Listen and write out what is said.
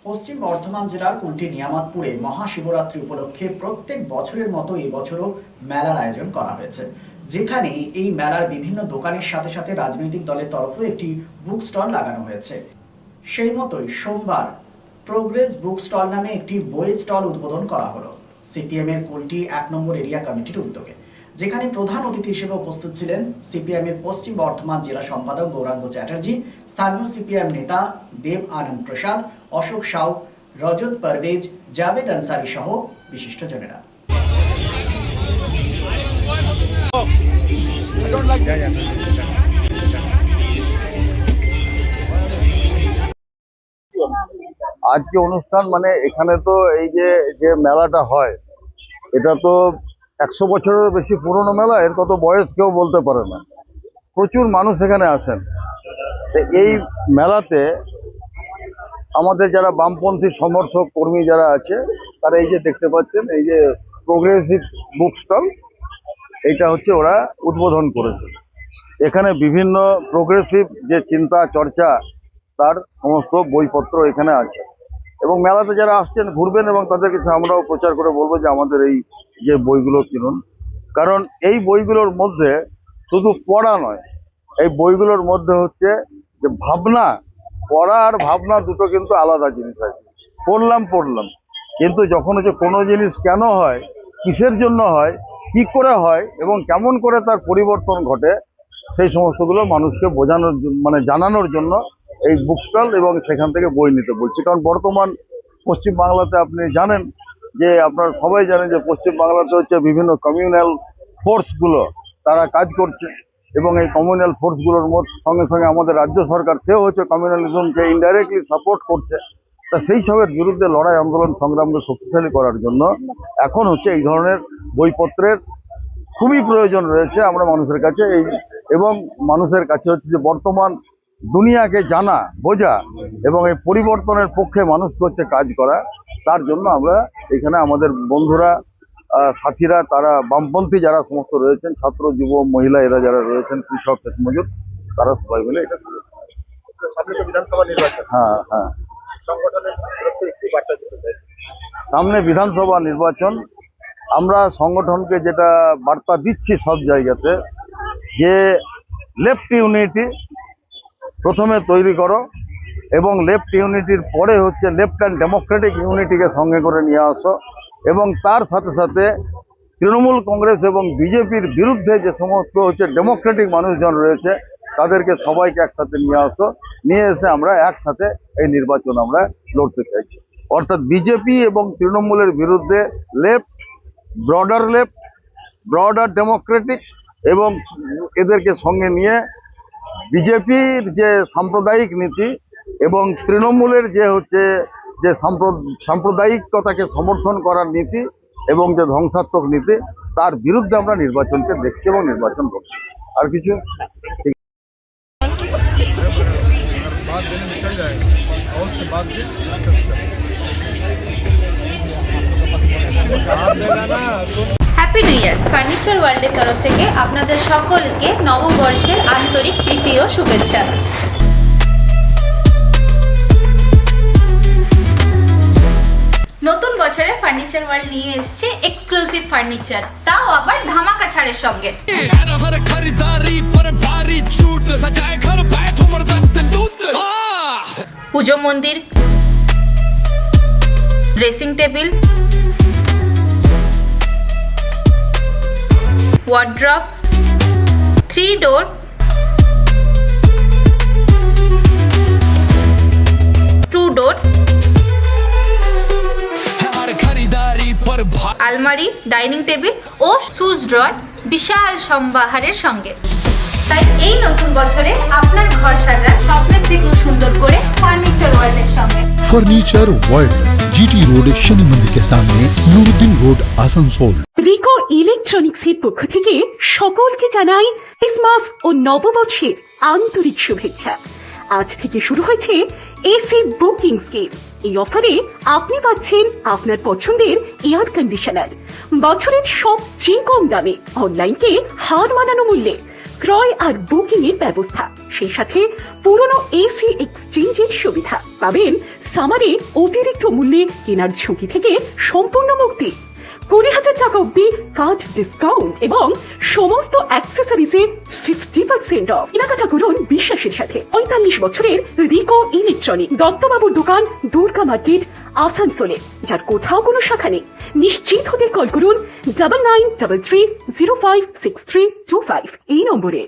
পশ্চিম বর্ধমান জেলার কুলটি নিয়ামতপুরে মহাশিবরাত্রি উপলক্ষে প্রত্যেক বছরের মতো এবছরও মেলার আয়োজন করা হয়েছে, যেখানে এই মেলার বিভিন্ন দোকানের সাথে সাথে রাজনৈতিক দলের তরফেও একটি বুক স্টল লাগানো হয়েছে। সেই মতোই সোমবার প্রোগ্রেস বুক স্টল নামে একটি বই স্টল উদ্বোধন করা হলো সিপিএম এর কুলটি 1 নম্বর এরিয়া কমিটির উদ্যোগে, যেখানে প্রধান অতিথি হিসেবে উপস্থিত ছিলেন সিপিএম এর পশ্চিম বর্ধমান জেলা সম্পাদক গৌরাঙ্গ চ্যাটার্জি, স্থানীয় সিপিএম নেতা দেব আনন্দ প্রসাদ, অশোক সাউ, রজত পারভেজ, জাভেদ আনসারি সহ বিশিষ্টজনেরা। আজকে অনুষ্ঠান এখানে তো এই যে মেলাটা হয়, এটা তো 100 বছরের বেশি পুরনো মেলা। এর কত বয়স কেউ বলতে পারে না। প্রচুর মানুষ এখানে আসেন। এই মেলাতে আমাদের যারা বামপন্থী সমর্থক কর্মী যারা আছে, তারা এই যে দেখতে পাচ্ছেন, এই যে প্রোগ্রেসিভ বুক স্টল, এইটা হচ্ছে ওরা উদ্বোধন করেছে। এখানে বিভিন্ন প্রোগ্রেসিভ যে চিন্তা চর্চা, তার সমস্ত বইপত্র এখানে আছে। এবং মেলাতে যারা আসছেন ঘুরবেন, এবং তাদের কাছে আমরাও প্রচার করে বলবো যে আমাদের এই যে বইগুলো কিনুন। কারণ এই বইগুলোর মধ্যে শুধু পড়া নয়, এই বইগুলোর মধ্যে হচ্ছে যে ভাবনা। পড়া আর ভাবনা দুটো কিন্তু আলাদা জিনিস আছে। পড়লাম কিন্তু যখন হচ্ছে কোনো জিনিস কেন হয়, কিসের জন্য হয়, কি করে হয় এবং কেমন করে তার পরিবর্তন ঘটে, সেই সমস্তগুলো মানুষকে বোঝানোর জানানোর জন্য এই বুক স্টল, এবং সেখান থেকে বই নিতে বলছি। কারণ বর্তমান পশ্চিম বাংলাতে আপনি জানেন যে, আপনারা সবাই জানেন যে পশ্চিম বাংলাতে হচ্ছে বিভিন্ন কমিউনাল ফোর্সগুলো তারা কাজ করছে, এবং এই কমিউনাল ফোর্সগুলোর সঙ্গে সঙ্গে আমাদের রাজ্য সরকার, সেও হচ্ছে কমিউনালিজমকে ইনডাইরেক্টলি সাপোর্ট করছে। তা সেই সবের বিরুদ্ধে লড়াই, আন্দোলন, সংগ্রামকে শক্তিশালী করার জন্য এখন হচ্ছে এই ধরনের বইপত্রের খুবই প্রয়োজন রয়েছে আমরা মানুষের কাছে। এবং মানুষের কাছে হচ্ছে যে বর্তমান দুনিয়াকে জানা, বোঝা এবং এই পরিবর্তনের পক্ষে মানুষকে হচ্ছে কাজ করা। তার জন্য আমরা এখানে আমাদের বন্ধুরা, সাথীরা, তারা বামপন্থী যারা সমস্ত রয়েছেন, ছাত্র, যুব, মহিলা, এরা যারা রয়েছেন, কৃষক, মজুর, তারা সবাই মিলে এটা বিধানসভা নির্বাচন। হ্যাঁ, সামনে বিধানসভা নির্বাচন। আমরা সংগঠনকে যেটা বার্তা দিচ্ছি সব জায়গাতে, যে লেফট ইউনিটি প্রথমে তৈরি করো, এবং লেফট ইউনিটির পরে হচ্ছে লেফট অ্যান্ড ডেমোক্রেটিক ইউনিটিকে সঙ্গে করে নিয়ে আসো, এবং তার সাথে সাথে তৃণমূল কংগ্রেস এবং বিজেপির বিরুদ্ধে যে সমস্ত হচ্ছে ডেমোক্রেটিক মানুষজন রয়েছে, তাদেরকে সবাইকে একসাথে নিয়ে এসে আমরা একসাথে এই নির্বাচন আমরা লড়তে চাইছি। অর্থাৎ বিজেপি এবং তৃণমূলের বিরুদ্ধে লেফট, ব্রডার ডেমোক্রেটিক, এবং এদেরকে সঙ্গে নিয়ে বিজেপির যে সাম্প্রদায়িক নীতি এবং তৃণমূলের যে হচ্ছে যে সাম্প্রদায়িকতাকে সমর্থন করার নীতি এবং যে ধ্বংসাত্মক নীতি, তার বিরুদ্ধে আমরা নির্বাচনকে দেখছি এবং নির্বাচন করছি। আর কিছু হ্যাপি নিউ ইয়ার। ফার্নিচার ওয়ার্ল্ডের তরফ থেকে আপনাদের সকলকে নববর্ষের আন্তরিক প্রীতি ও শুভেচ্ছা। নতুন বছরে ফার্নিচার ওয়ার্ল্ড নিয়ে এসেছে এক্সক্লুসিভ ফার্নিচার, তাও আবার ধামাকা ছাড়ের সঙ্গে। পুজো মন্দির, ড্রেসিং টেবিল, ওয়ার্ড্রপ, 3 ডোর, 2 ডোর, আলমারি, ডাইনিং টেবিল ও শুজ ড্রয়ার বিশাল সম্ভারের সঙ্গে। তাই এই নতুন বছরে আপনার ঘর সাজান স্বপ্নের থেকেও সুন্দর করে ফার্নিচার ওয়ার্ল্ডের সঙ্গে। Furniture world, GT road, Shani मंदिर के सामने, नूरुद्दीन रोड, आसनसोल। রিকো ইলেকট্রনিক্সের পক্ষ থেকে সকলকে জানাই ক্রিসমাস ও নববর্ষের আন্তরিক শুভেচ্ছা। আজ থেকে শুরু হয়েছে এসি বুকিং স্কিম। এই অফারে আপনি পাচ্ছেন আপনার পছন্দের এয়ার কন্ডিশনার বছরের সবচেয়ে কম দামে, অনলাইনকে হার মানানো মূল্যে। ক্রয় আর বুকিং এর ব্যবস্থা, সেই সাথে পুরনো এসি এক্সচেঞ্জের সুবিধা। পাবেন সামারে অতিরিক্ত মূল্যে কেনার ঝুঁকি থেকে সম্পূর্ণ মুক্তি, 20,000 টাকা অব্দি কার্ড ডিসকাউন্ট এবং সমস্ত অ্যাক্সেসরিজে 50% অফ। কেনাকাটা করুন বিশ্বাসের সাথে। 45 বছরের রিকো ইলেকট্রনিক, দত্তবাবুর দোকান, দুর্গা মার্কেট, আসানসোলে, যার কোথাও কোনো শাখা নেই। নিশ্চিত হতে কল করুন 9933056325 এই নম্বরে।